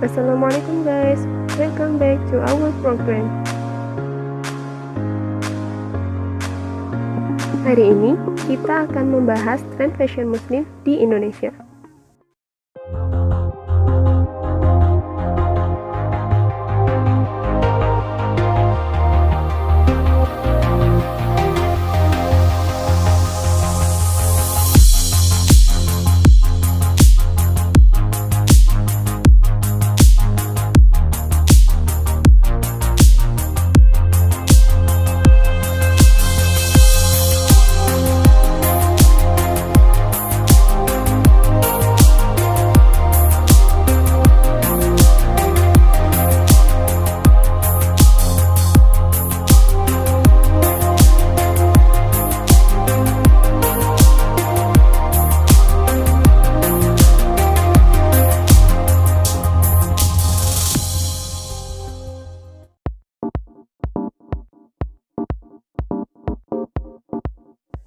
Assalamualaikum guys, welcome back to our program. Hari ini kita akan membahas tren fashion muslim di Indonesia.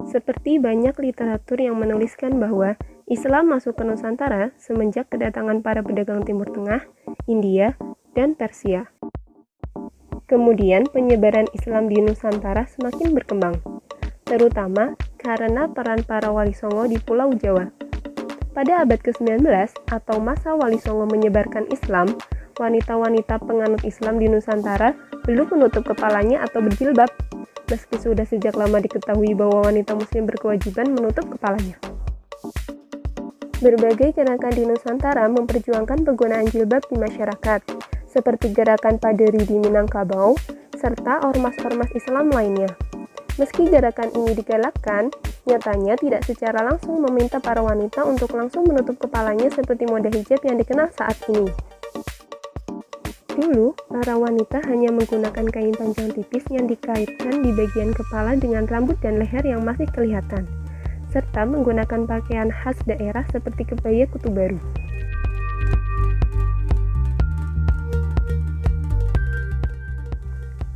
Seperti banyak literatur yang menuliskan bahwa Islam masuk ke Nusantara semenjak kedatangan para pedagang Timur Tengah, India, dan Persia. Kemudian penyebaran Islam di Nusantara semakin berkembang, terutama karena peran para Wali Songo di Pulau Jawa. Pada abad ke-19 atau masa Wali Songo menyebarkan Islam, wanita-wanita penganut Islam di Nusantara belum menutup kepalanya atau berjilbab, meski sudah sejak lama diketahui bahwa wanita muslim berkewajiban menutup kepalanya. Berbagai gerakan di Nusantara memperjuangkan penggunaan jilbab di masyarakat, seperti gerakan Paderi di Minangkabau, serta ormas-ormas Islam lainnya. Meski gerakan ini digalakkan, nyatanya tidak secara langsung meminta para wanita untuk langsung menutup kepalanya seperti mode hijab yang dikenal saat ini. Dulu, para wanita hanya menggunakan kain panjang tipis yang dikaitkan di bagian kepala dengan rambut dan leher yang masih kelihatan, serta menggunakan pakaian khas daerah seperti kebaya kutu baru.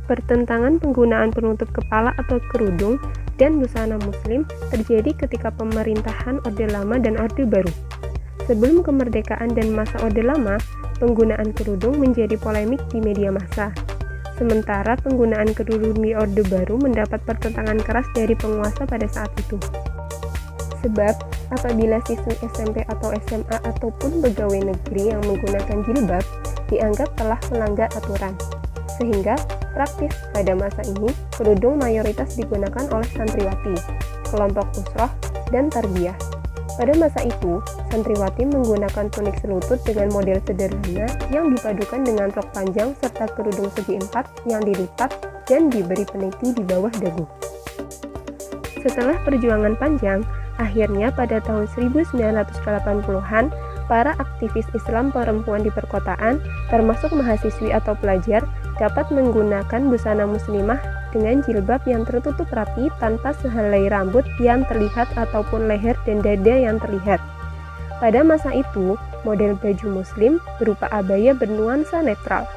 Pertentangan penggunaan penutup kepala atau kerudung dan busana muslim terjadi ketika pemerintahan Orde Lama dan Orde Baru. Sebelum kemerdekaan dan masa Orde Lama, penggunaan kerudung menjadi polemik di media massa. Sementara penggunaan kerudung di Orde Baru mendapat pertentangan keras dari penguasa pada saat itu. Sebab, apabila siswi SMP atau SMA ataupun pegawai negeri yang menggunakan jilbab dianggap telah melanggar aturan. Sehingga, praktis pada masa ini, kerudung mayoritas digunakan oleh santriwati, kelompok usroh, dan tarbiyah. Pada masa itu, santriwati menggunakan tunik selutut dengan model sederhana yang dipadukan dengan rok panjang serta kerudung segi empat yang dilipat dan diberi peniti di bawah dagu. Setelah perjuangan panjang, akhirnya pada tahun 1980-an, para aktivis Islam perempuan di perkotaan, termasuk mahasiswi atau pelajar, dapat menggunakan busana muslimah dengan jilbab yang tertutup rapi tanpa sehelai rambut yang terlihat ataupun leher dan dada yang terlihat. Pada masa itu, model baju muslim berupa abaya bernuansa netral.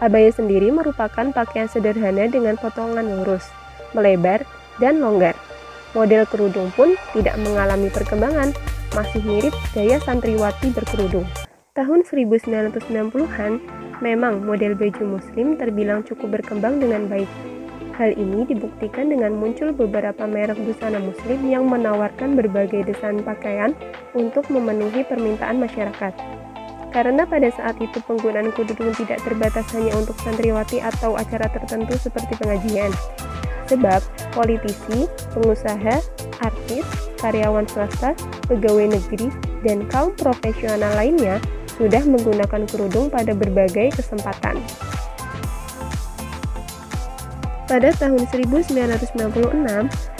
Abaya sendiri merupakan pakaian sederhana dengan potongan lurus, melebar, dan longgar. Model kerudung pun tidak mengalami perkembangan, masih mirip gaya santriwati berkerudung. Tahun 1990-an, memang model baju muslim terbilang cukup berkembang dengan baik. Hal ini dibuktikan dengan muncul beberapa merek busana muslim yang menawarkan berbagai desain pakaian untuk memenuhi permintaan masyarakat. Karena pada saat itu penggunaan kerudung tidak terbatas hanya untuk santriwati atau acara tertentu seperti pengajian. Sebab politisi, pengusaha, artis, karyawan swasta, pegawai negeri, dan kaum profesional lainnya sudah menggunakan kerudung pada berbagai kesempatan. Pada tahun 1996,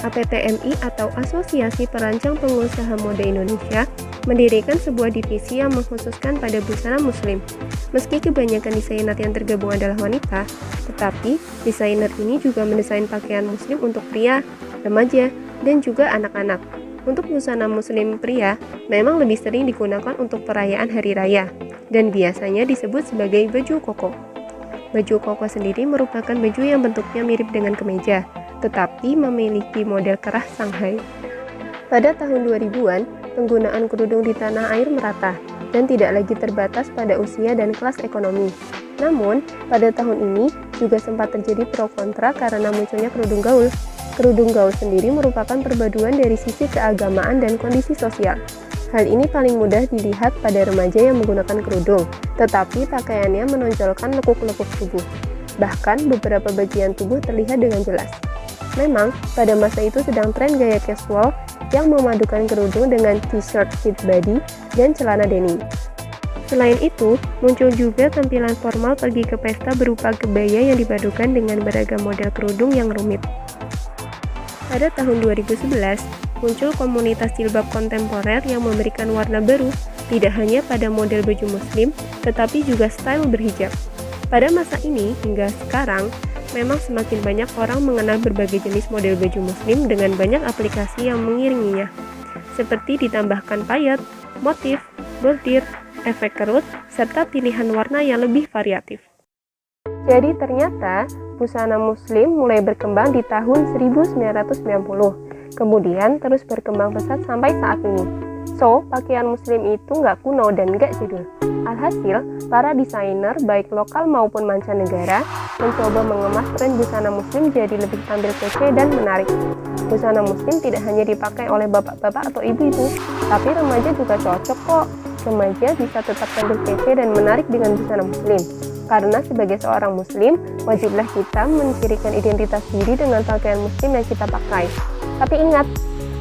APTMI atau Asosiasi Perancang Pengusaha Mode Indonesia mendirikan sebuah divisi yang mengkhususkan pada busana muslim. Meski kebanyakan desainer yang tergabung adalah wanita, tetapi desainer ini juga mendesain pakaian muslim untuk pria, remaja, dan juga anak-anak. Untuk busana muslim pria memang lebih sering digunakan untuk perayaan hari raya dan biasanya disebut sebagai baju koko. Baju koko sendiri merupakan baju yang bentuknya mirip dengan kemeja, tetapi memiliki model kerah Shanghai. Pada tahun 2000-an, penggunaan kerudung di tanah air merata, dan tidak lagi terbatas pada usia dan kelas ekonomi. Namun, pada tahun ini juga sempat terjadi pro kontra karena munculnya kerudung gaul. Kerudung gaul sendiri merupakan perpaduan dari sisi keagamaan dan kondisi sosial. Hal ini paling mudah dilihat pada remaja yang menggunakan kerudung, tetapi pakaiannya menonjolkan lekuk-lekuk tubuh. Bahkan beberapa bagian tubuh terlihat dengan jelas. Memang, pada masa itu sedang tren gaya casual yang memadukan kerudung dengan t-shirt fit body dan celana denim. Selain itu, muncul juga tampilan formal pergi ke pesta berupa kebaya yang dipadukan dengan beragam model kerudung yang rumit. Pada tahun 2011, muncul komunitas jilbab kontemporer yang memberikan warna baru, tidak hanya pada model baju muslim, tetapi juga style berhijab. Pada masa ini, hingga sekarang, memang semakin banyak orang mengenal berbagai jenis model baju muslim dengan banyak aplikasi yang mengiringinya, seperti ditambahkan payet, motif, bordir, efek kerut, serta pilihan warna yang lebih variatif. Jadi ternyata, busana muslim mulai berkembang di tahun 1990, kemudian terus berkembang pesat sampai saat ini. So, pakaian muslim itu nggak kuno dan nggak jadul. Alhasil, para desainer baik lokal maupun mancanegara mencoba mengemas tren busana muslim jadi lebih tampil kece dan menarik. Busana muslim tidak hanya dipakai oleh bapak-bapak atau ibu-ibu, tapi remaja juga cocok kok. Remaja bisa tetap tampil kece dan menarik dengan busana muslim. Karena sebagai seorang muslim, wajiblah kita mencirikan identitas diri dengan pakaian muslim yang kita pakai. Tapi ingat,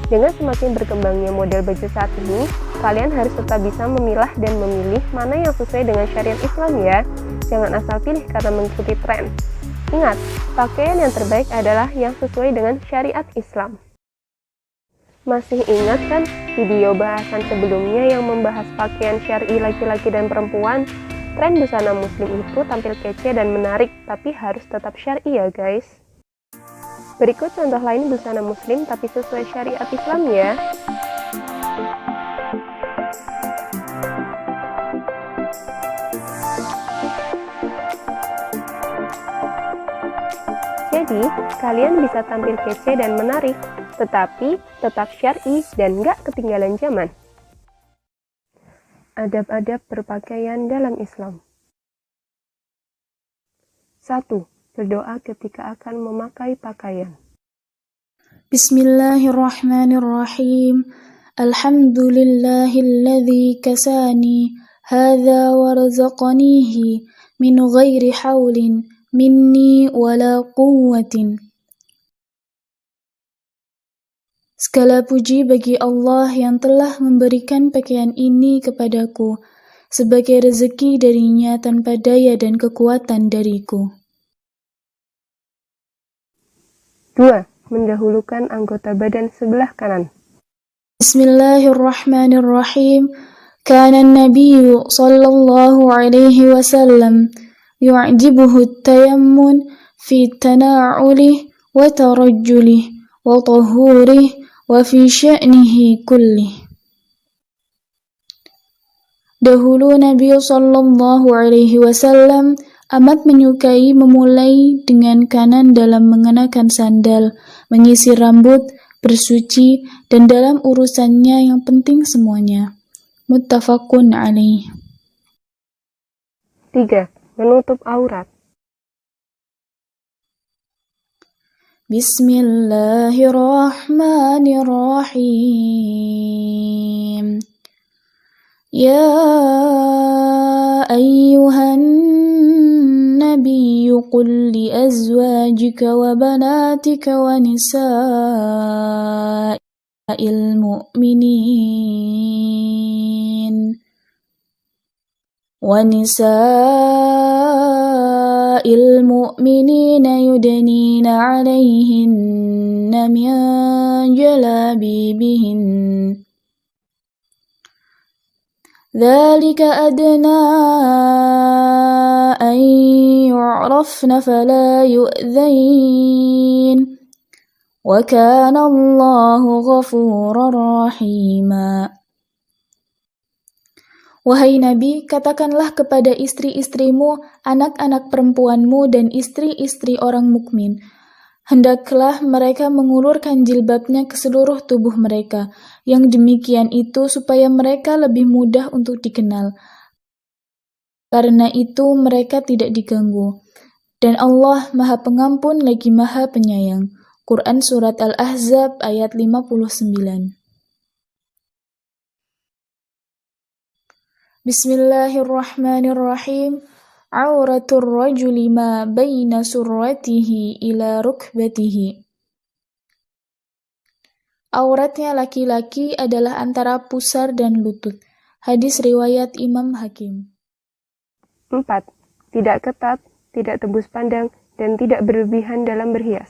dengan semakin berkembangnya model baju saat ini, kalian harus tetap bisa memilah dan memilih mana yang sesuai dengan syariat Islam ya. Jangan asal pilih karena mengikuti tren. Ingat, pakaian yang terbaik adalah yang sesuai dengan syariat Islam. Masih ingat kan video bahasan sebelumnya yang membahas pakaian syar'i laki-laki dan perempuan? Tren busana muslim itu tampil kece dan menarik, tapi harus tetap syar'i ya guys. Berikut contoh lain busana muslim tapi sesuai syariat Islam ya. Jadi, kalian bisa tampil kece dan menarik, tetapi tetap syar'i dan nggak ketinggalan zaman. Adab-adab berpakaian dalam Islam. 1. Berdoa ketika akan memakai pakaian. Bismillahirrahmanirrahim. Alhamdulillahilladzi kasani hadza warzaqanihi min ghairi haulin minni wala quwwatin. Segala puji bagi Allah yang telah memberikan pakaian ini kepadaku sebagai rezeki darinya tanpa daya dan kekuatan dariku. 2. Mendahulukan anggota badan sebelah kanan. Bismillahirrahmanirrahim. Kana an-nabiyyu sallallahu alaihi wasallam yu'jibuhu at-tayammun fi tana'ulihi wa tarajjulihi wa tahurihi wa fi sya'nihi kullih. Dahulu Nabi sallallahu alaihi wasallam amat menyukai memulai dengan kanan dalam mengenakan sandal, menyisir rambut, bersuci, dan dalam urusannya yang penting semuanya. Muttafaqun alaih. 3. Menutup aurat. Bismillahirrahmanirrahim. Ya ayyuhan nabiyyu qul li azwajika wa banatika wa nisa'il mu'minin yudnina 'alayhinna min jalabibihin. Dzalika adna an yu'rafna fala yu'dzain. Wa kana Allahu ghafurar rahima. Wahai Nabi, katakanlah kepada istri-istrimu, anak-anak perempuanmu, dan istri-istri orang mukmin, Hendaklah mereka mengulurkan jilbabnya ke seluruh tubuh mereka. Yang demikian itu supaya mereka lebih mudah untuk dikenal. Karena itu mereka tidak diganggu. Dan Allah Maha Pengampun lagi Maha Penyayang. Quran Surat Al-Ahzab ayat 59. Bismillahirrahmanirrahim. Auratur rajuli ma baina surratihi ila rukbatihi. Auratnya laki-laki adalah antara pusar dan lutut. Hadis riwayat Imam Hakim. 4. Tidak ketat, tidak tembus pandang, dan tidak berlebihan dalam berhias.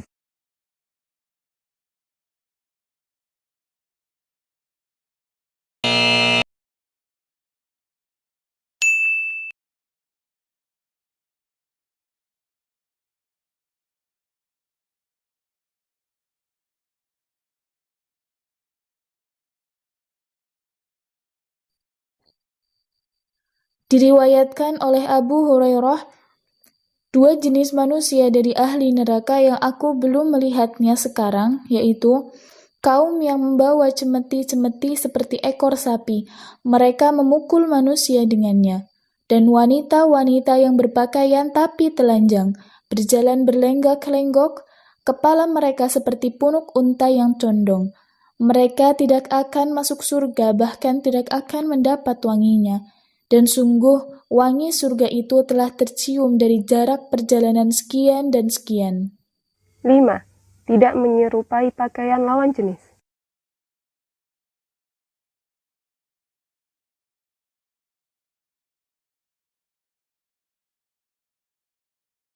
Diriwayatkan oleh Abu Hurairah, dua jenis manusia dari ahli neraka yang aku belum melihatnya sekarang, yaitu kaum yang membawa cemeti-cemeti seperti ekor sapi, mereka memukul manusia dengannya, dan wanita-wanita yang berpakaian tapi telanjang, berjalan berlenggak-lenggok, kepala mereka seperti punuk unta yang condong. Mereka tidak akan masuk surga, bahkan tidak akan mendapat wanginya. Dan sungguh, wangi surga itu telah tercium dari jarak perjalanan sekian dan sekian. 5. Tidak menyerupai pakaian lawan jenis.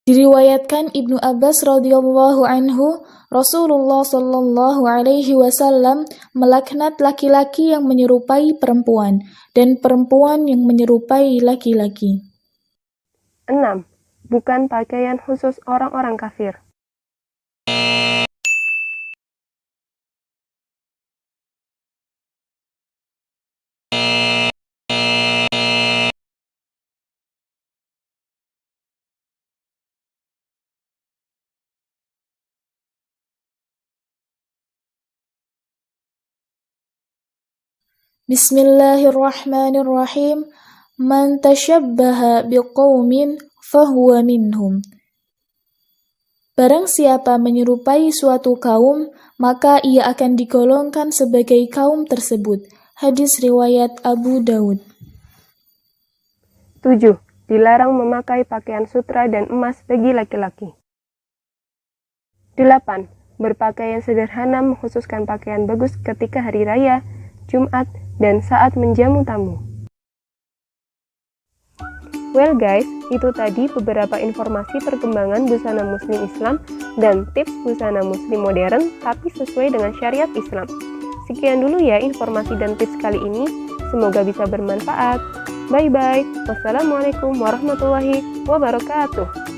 Diriwayatkan Ibnu Abbas radhiyallahu anhu, Rasulullah sallallahu alaihi wasallam melaknat laki-laki yang menyerupai perempuan dan perempuan yang menyerupai laki-laki. 6. Bukan pakaian khusus orang-orang kafir. Bismillahirrahmanirrahim. Man tashabbaha biqaumin fahuwa minhum. Barang siapa menyerupai suatu kaum, maka ia akan digolongkan sebagai kaum tersebut. Hadis riwayat Abu Daud. 7. Dilarang memakai pakaian sutra dan emas bagi laki-laki. 8. Berpakaian sederhana mengkhususkan pakaian bagus ketika hari raya, Jumat, dan saat menjamu tamu. Well guys, itu tadi beberapa informasi perkembangan busana muslim Islam dan tips busana muslim modern tapi sesuai dengan syariat Islam. Sekian dulu ya informasi dan tips kali ini, semoga bisa bermanfaat. Bye-bye. Wassalamualaikum warahmatullahi wabarakatuh.